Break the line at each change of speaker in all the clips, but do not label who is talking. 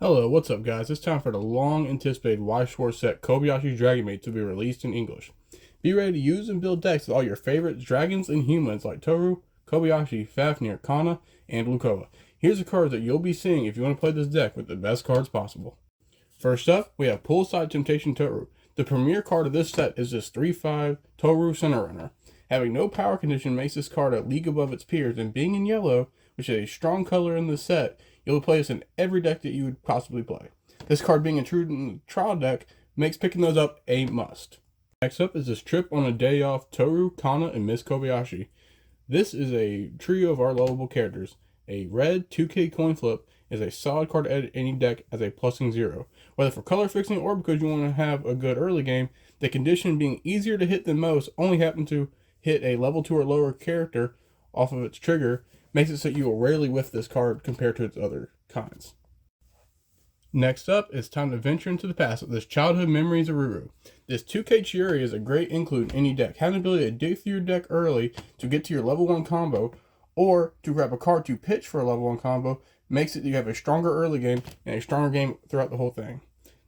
Hello, what's up guys? It's time for the long-anticipated Weiss Schwarz set Kobayashi Dragon Maid to be released in English. Be ready to use and build decks with all your favorite dragons and humans like Tohru, Kobayashi, Fafnir, Kanna, and Lukoa. Here's the cards that you'll be seeing if you want to play this deck with the best cards possible. First up, we have Poolside Temptation Tohru. The premier card of this set is this 3/5 Tohru Center Runner. Having no power condition makes this card a league above its peers, and being in yellow, which is a strong color in this set, you'll play this in every deck that you would possibly play. This card being included in the trial deck makes picking those up a must. Next up is this Trip on a Day Off Tohru, Kanna, and Miss Kobayashi. This is a trio of our lovable characters. A red 2K coin flip is a solid card to add to any deck as a +0. Whether for color fixing or because you want to have a good early game, the condition being easier to hit than most only happen to hit a level 2 or lower character off of its trigger makes it so you will rarely whiff this card compared to its other kinds. Next up, it's time to venture into the past with this Childhood Memories of Ruru. This 2K Chiuri is a great include in any deck. Having the ability to dig through your deck early to get to your level 1 combo, or to grab a card to pitch for a level 1 combo, makes it you have a stronger early game and a stronger game throughout the whole thing.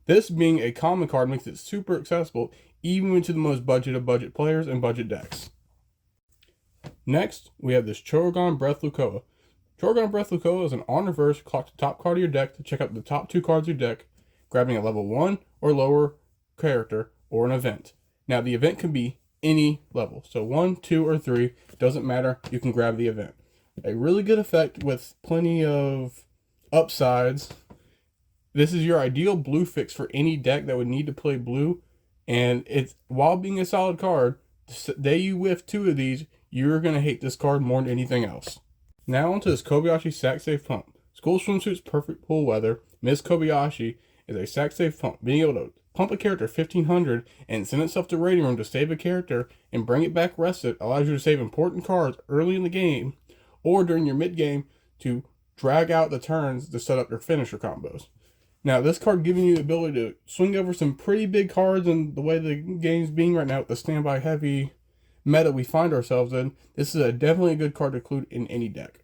This being a common card makes it super accessible even to the most budget of budget players and budget decks. Next, we have this Choragon Breath Lukoa. Choragon Breath Lukoa is an on reverse, clock the top card of your deck to check out the top 2 cards of your deck, grabbing a level 1 or lower character or an event. Now, the event can be any level, so 1, 2, or 3, doesn't matter, you can grab the event. A really good effect with plenty of upsides. This is your ideal blue fix for any deck that would need to play blue, and it's while being a solid card, the day you whiff 2 of these, you're going to hate this card more than anything else. Now onto this Kobayashi Sack Safe Pump. School Swimsuits Perfect Pool Weather, Miss Kobayashi is a sack safe pump. Being able to pump a character 1500 and send itself to Rating Room to save a character and bring it back rested allows you to save important cards early in the game or during your mid game to drag out the turns to set up your finisher combos. Now, this card giving you the ability to swing over some pretty big cards, and the way the game's being right now with the standby heavy meta we find ourselves in, this is definitely a good card to include in any deck.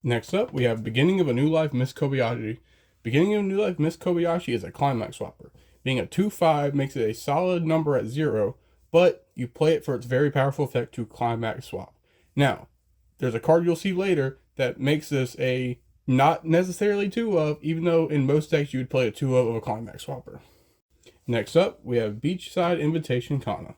Next up, we have Beginning of a New Life Miss Kobayashi. Beginning of a New Life Miss Kobayashi is a climax swapper. Being a 2/5 makes it a solid number at 0, but you play it for its very powerful effect to climax swap. Now, there's a card you'll see later that makes this a not necessarily 2 of, even though in most decks you would play a 2 of a climax swapper. Next up, we have Beachside Invitation Kanna.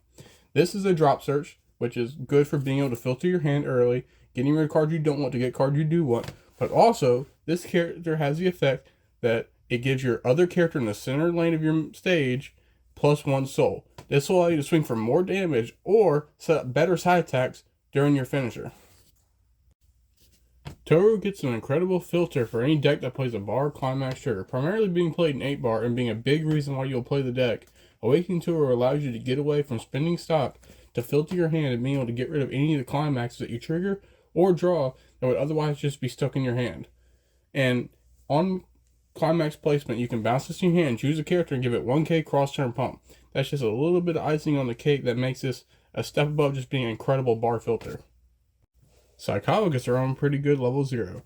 This is a drop search, which is good for being able to filter your hand early, getting rid of cards you don't want to get cards you do want, but also, this character has the effect that it gives your other character in the center lane of your stage +1 soul. This will allow you to swing for more damage or set up better side attacks during your finisher. Tohru gets an incredible filter for any deck that plays a bar climax trigger, primarily being played in 8 bar and being a big reason why you'll play the deck. Awakening Tohru allows you to get away from spending stock to filter your hand and being able to get rid of any of the climaxes that you trigger or draw that would otherwise just be stuck in your hand. And on climax placement, you can bounce this in your hand, choose a character, and give it 1k cross-turn pump. That's just a little bit of icing on the cake that makes this a step above just being an incredible bar filter. Saikawa gets her own pretty good level 0.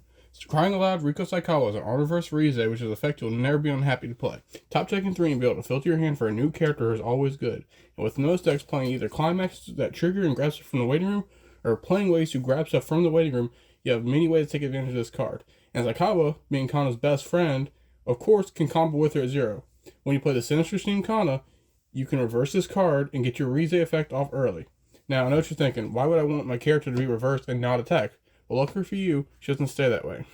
Crying Aloud Rico Saikawa is an on-reverse Rize, which is effect you'll never be unhappy to play. Top checking 3 and be able to filter your hand for a new character is always good. And with most decks playing either climaxes that trigger and grab stuff from the waiting room, or playing ways to grab stuff from the waiting room, you have many ways to take advantage of this card. And Saikawa, being Kanna's best friend, of course can combo with her at 0. When you play the Sinister Steam Kanna, you can reverse this card and get your Rize effect off early. Now, I know what you're thinking, why would I want my character to be reversed and not attack? Well, luckily for you, she doesn't stay that way.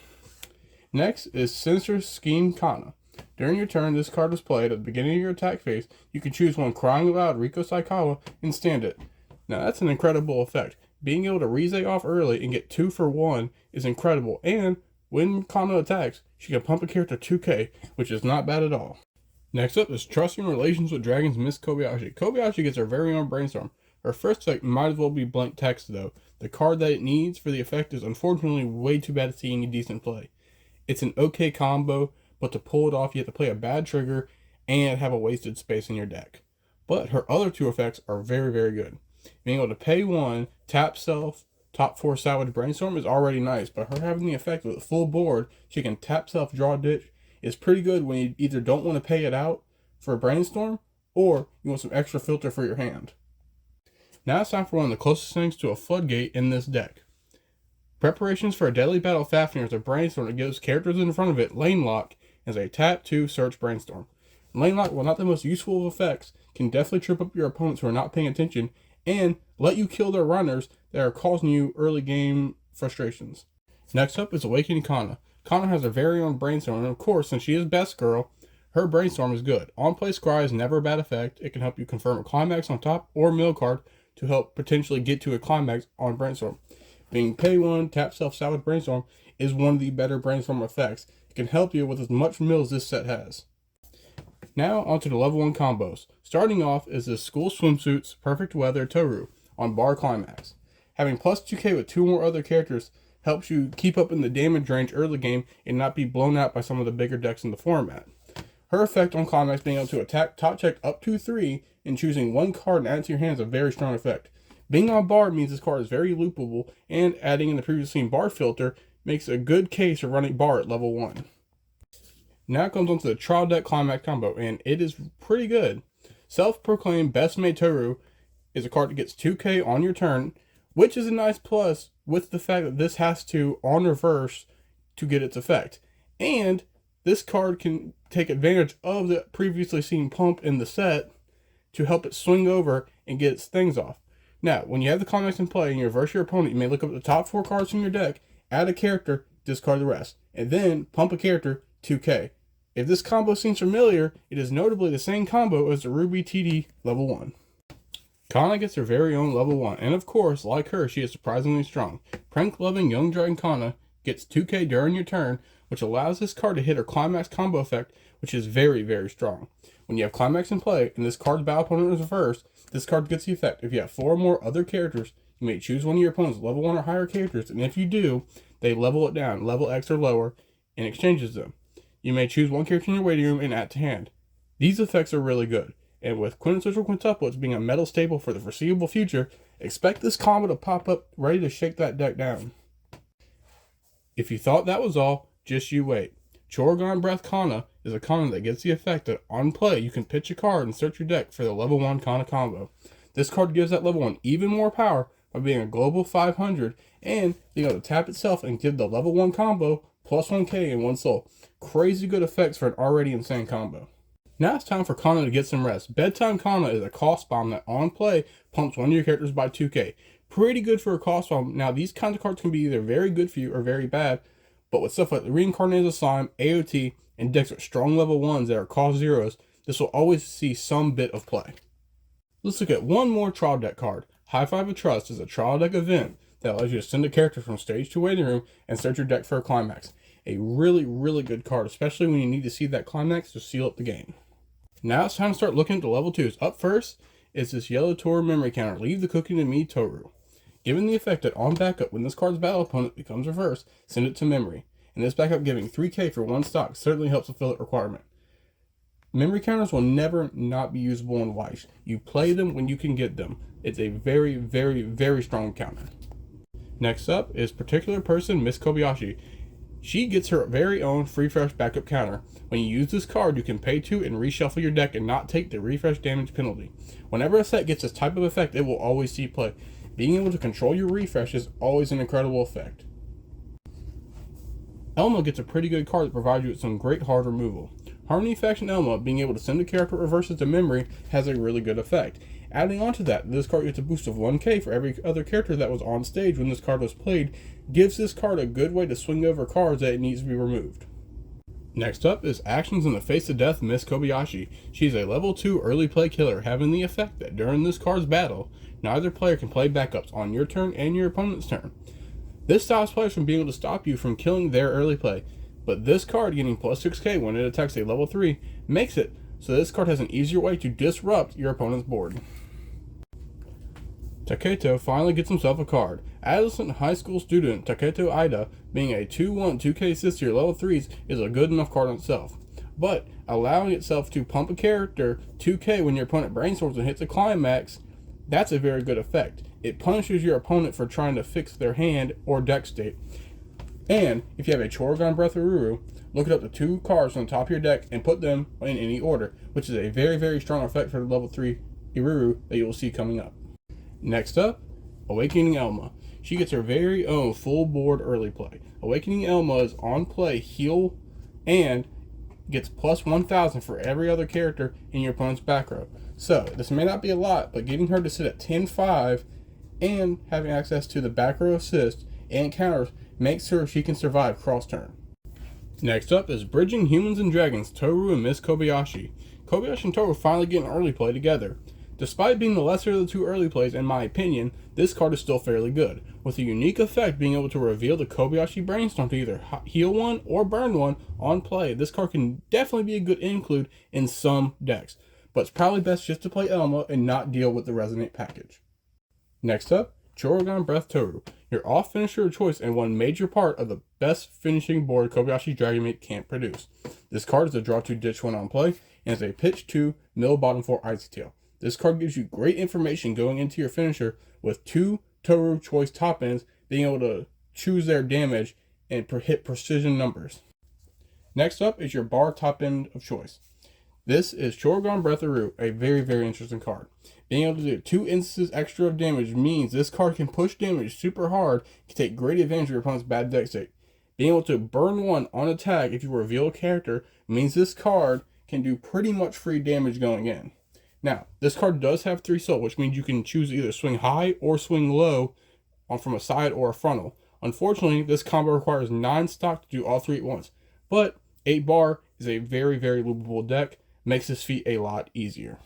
Next is Sinister Scheme Kanna. During your turn, this card is played at the beginning of your attack phase. You can choose one Crying Aloud Rico Saikawa and stand it. Now, that's an incredible effect. Being able to Rize off early and get 2 for 1 is incredible, and when Kanna attacks, she can pump a character 2k, which is not bad at all. Next up is Trusting Relations with Dragons Miss Kobayashi. Kobayashi gets her very own brainstorm. Her first effect might as well be blank text though. The card that it needs for the effect is unfortunately way too bad to see any decent play. It's an okay combo, but to pull it off you have to play a bad trigger and have a wasted space in your deck. But her other 2 effects are very, very good. Being able to pay 1, tap self, top 4 salvage brainstorm is already nice, but her having the effect with a full board, she can tap self, draw ditch, is pretty good when you either don't want to pay it out for a brainstorm or you want some extra filter for your hand. Now it's time for one of the closest things to a floodgate in this deck. Preparations for a Deadly Battle Fafnir is a brainstorm that gives characters in front of it lane lock as a tap 2 search brainstorm. Lane lock, while not the most useful of effects, can definitely trip up your opponents who are not paying attention and let you kill their runners that are causing you early game frustrations. Next up is Awakening Kanna. Kanna has her very own brainstorm, and of course, since she is best girl, her brainstorm is good. On-play scry is never a bad effect. It can help you confirm a climax on top or middle card to help potentially get to a climax on brainstorm. Being pay 1, tap self salvage brainstorm is one of the better brainstorm effects. It can help you with as much mill as this set has. Now onto the level 1 combos. Starting off is the School Swimsuits Perfect Weather Tohru on bar climax. Having plus 2k with 2 more other characters helps you keep up in the damage range early game and not be blown out by some of the bigger decks in the format. Her effect on climax being able to attack top check up to 3 and choosing one card and add it to your hand is a very strong effect. Being on bar means this card is very loopable, and adding in the previously seen bar filter makes a good case for running bar at level 1. Now it comes onto the trial deck climax combo, and it is pretty good. Self-proclaimed Best Maid Tohru is a card that gets 2k on your turn, which is a nice plus with the fact that this has to on reverse to get its effect. And this card can take advantage of the previously seen pump in the set to help it swing over and get its things off. Now, when you have the climax in play and you reverse your opponent, you may look up the top 4 cards from your deck, add a character, discard the rest, and then pump a character 2k. If this combo seems familiar, it is notably the same combo as the Ruby TD level 1. Kanna gets her very own level 1, and of course, like her, she is surprisingly strong. Prank-loving Young Dragon Kanna gets 2k during your turn, which allows this card to hit her climax combo effect, which is very, very strong. When you have climax in play and this card's battle opponent is reversed, this card gets the effect. If you have 4 or more other characters, you may choose one of your opponent's level 1 or higher characters, and if you do, they level it down, level X or lower, and exchanges them. You may choose one character in your waiting room and add to hand. These effects are really good, and with quintessential quintuplets being a metal staple for the foreseeable future, expect this combo to pop up ready to shake that deck down. If you thought that was all, just you wait. Chorgon Breath Kanna is a Kanna that gets the effect that on play you can pitch a card and search your deck for the level 1 Kanna combo. This card gives that level 1 even more power by being a global 500 and being able to tap itself and give the level 1 combo plus 1k and 1 soul. Crazy good effects for an already insane combo. Now it's time for Kanna to get some rest. Bedtime Kanna is a cost bomb that on play pumps one of your characters by 2k. Pretty good for a cost bomb. Now these kinds of cards can be either very good for you or very bad, but with stuff like the Reincarnated Slime, AOT, and decks with strong level 1s that are cost 0s, this will always see some bit of play. Let's look at one more trial deck card. High Five of Trust is a trial deck event that allows you to send a character from stage to waiting room and search your deck for a climax. A really, really good card, especially when you need to see that climax to seal up the game. Now it's time to start looking at the level 2s. Up first is this Yellow Tohru memory counter. Leave the cooking to me, Tohru. Given the effect that on backup, when this card's battle opponent becomes reversed, send it to memory. And this backup giving 3k for 1 stock certainly helps fulfill that requirement. Memory counters will never not be usable in Weiss. You play them when you can get them. It's a very, very, very strong counter. Next up is particular person Miss Kobayashi. She gets her very own free fresh backup counter. When you use this card, you can pay 2 and reshuffle your deck and not take the refresh damage penalty. Whenever a set gets this type of effect, it will always see play. Being able to control your refresh is always an incredible effect. Elma gets a pretty good card that provides you with some great hard removal. Harmony Faction Elma, being able to send a character reverses to memory, has a really good effect. Adding on to that, this card gets a boost of 1k for every other character that was on stage when this card was played, gives this card a good way to swing over cards that it needs to be removed. Next up is Actions in the Face of Death Miss Kobayashi. She's a level 2 early play killer, having the effect that during this card's battle, neither player can play backups on your turn and your opponent's turn. This stops players from being able to stop you from killing their early play, but this card getting plus 6k when it attacks a level 3 makes it so this card has an easier way to disrupt your opponent's board. Taketo finally gets himself a card. Adolescent high school student Taketo Aida, being a 2/1 2k assist to your level 3s, is a good enough card on itself. But allowing itself to pump a character 2k when your opponent brainstorms and hits a climax, that's a very good effect. It punishes your opponent for trying to fix their hand or deck state. And if you have a Choragon Breath of Ruru, look at up to 2 cards on the top of your deck and put them in any order, which is a very, very strong effect for the level 3 Iruru that you will see coming up. Next up, Awakening Elma. She gets her very own full board early play. Awakening Elma is on play, heal, and gets plus 1,000 for every other character in your opponent's back row. So, this may not be a lot, but getting her to sit at 10-5 and having access to the back row assist and counters makes sure she can survive cross turn. Next up is Bridging Humans and Dragons, Tohru and Miss Kobayashi. Kobayashi and Tohru finally get an early play together. Despite being the lesser of the 2 early plays, in my opinion, this card is still fairly good, with a unique effect being able to reveal the Kobayashi Brainstorm to either heal one or burn one on play. This card can definitely be a good include in some decks, but it's probably best just to play Elma and not deal with the Resonate package. Next up, Choragon Breath Tohru, your off finisher of choice and one major part of the best finishing board Kobayashi Dragon Maid can't produce. This card is a draw 2 ditch 1 on play and is a pitch 2 middle bottom 4 Icy Tail. This card gives you great information going into your finisher with 2 Tohru choice top ends being able to choose their damage and hit precision numbers. Next up is your bar top end of choice. This is Choragon Breath of Ruru, a very, very interesting card. Being able to do 2 instances extra of damage means this card can push damage super hard, can take great advantage of your opponent's bad deck state. Being able to burn 1 on attack if you reveal a character means this card can do pretty much free damage going in. Now, this card does have 3 soul, which means you can choose either swing high or swing low from a side or a frontal. Unfortunately, this combo requires 9 stock to do all 3 at once, but 8 bar is a very, very loopable deck, makes this feat a lot easier.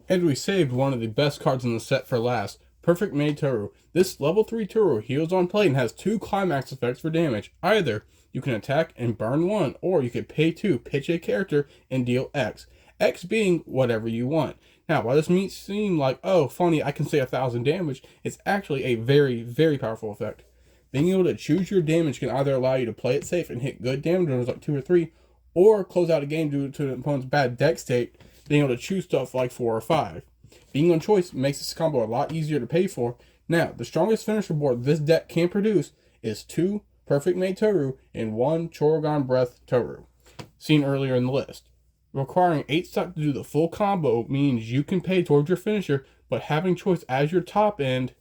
And we saved one of the best cards in the set for last, Perfect Maid Tohru. This level 3 Tohru heals on play and has 2 climax effects for damage. Either you can attack and burn 1, or you can pay 2, pitch a character, and deal X. X being whatever you want. Now, while this may seem like, oh, funny, I can say 1,000 damage, it's actually a very, very powerful effect. Being able to choose your damage can either allow you to play it safe and hit good damage numbers like 2 or 3, or close out a game due to an opponent's bad deck state, being able to choose stuff like 4 or 5. Being on choice makes this combo a lot easier to pay for. Now, the strongest finisher board this deck can produce is 2 Perfect Maid Tohru and 1 Choragon Breath Tohru, seen earlier in the list. Requiring 8 stock to do the full combo means you can pay towards your finisher, but having choice as your top end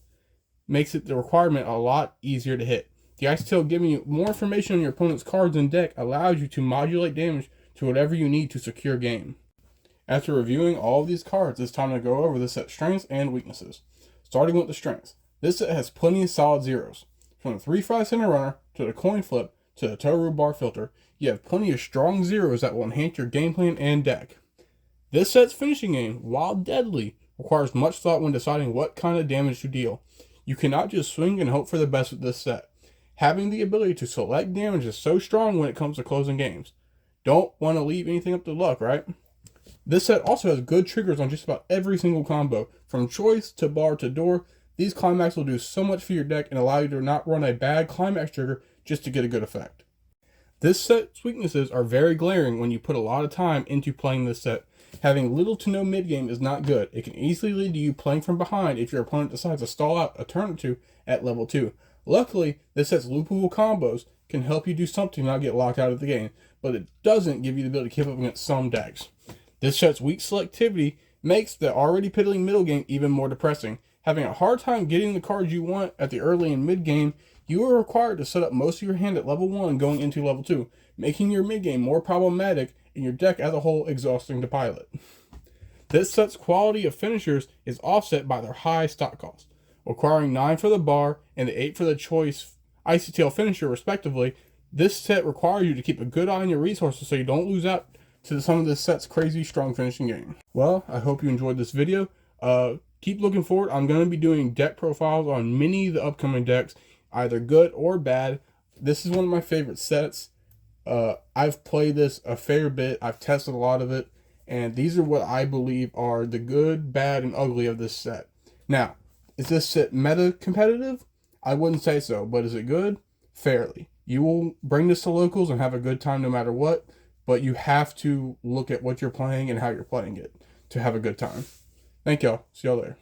makes it the requirement a lot easier to hit. The Ice Tail giving you more information on your opponent's cards and deck allows you to modulate damage to whatever you need to secure game. After reviewing all of these cards, it's time to go over the set's strengths and weaknesses. Starting with the strengths, this set has plenty of solid zeros. From the 3-5 center runner to the coin flip to the Tohru bar filter, you have plenty of strong zeros that will enhance your game plan and deck. This set's finishing game, while deadly, requires much thought when deciding what kind of damage to deal. You cannot just swing and hope for the best with this set. Having the ability to select damage is so strong when it comes to closing games. Don't want to leave anything up to luck, right? This set also has good triggers on just about every single combo. From choice to bar to door, these climax will do so much for your deck and allow you to not run a bad climax trigger just to get a good effect. This set's weaknesses are very glaring when you put a lot of time into playing this set. Having little to no mid game is not good. It can easily lead to you playing from behind if your opponent decides to stall out a turn or 2 at level 2. Luckily, this set's loopable combos can help you do something not get locked out of the game, but it doesn't give you the ability to keep up against some decks. This set's weak selectivity makes the already piddling middle game even more depressing. Having a hard time getting the cards you want at the early and mid game, you are required to set up most of your hand at level 1 going into level 2, making your mid game more problematic and your deck as a whole exhausting to pilot. This set's quality of finishers is offset by their high stock cost, requiring 9 for the bar and the 8 for the choice Icy Tail finisher respectively. This set requires you to keep a good eye on your resources so you don't lose out to some of this set's crazy strong finishing game. Well, I hope you enjoyed this video. Keep looking forward. I'm going to be doing deck profiles on many of the upcoming decks, either good or bad. This is one of my favorite sets. I've played this a fair bit. I've tested a lot of it, and these are what I believe are the good, bad, and ugly of this set. Now, is this set meta competitive? I wouldn't say so, but is it good? Fairly. You will bring this to locals and have a good time no matter what, but you have to look at what you're playing and how you're playing it to have a good time. Thank y'all. See y'all later.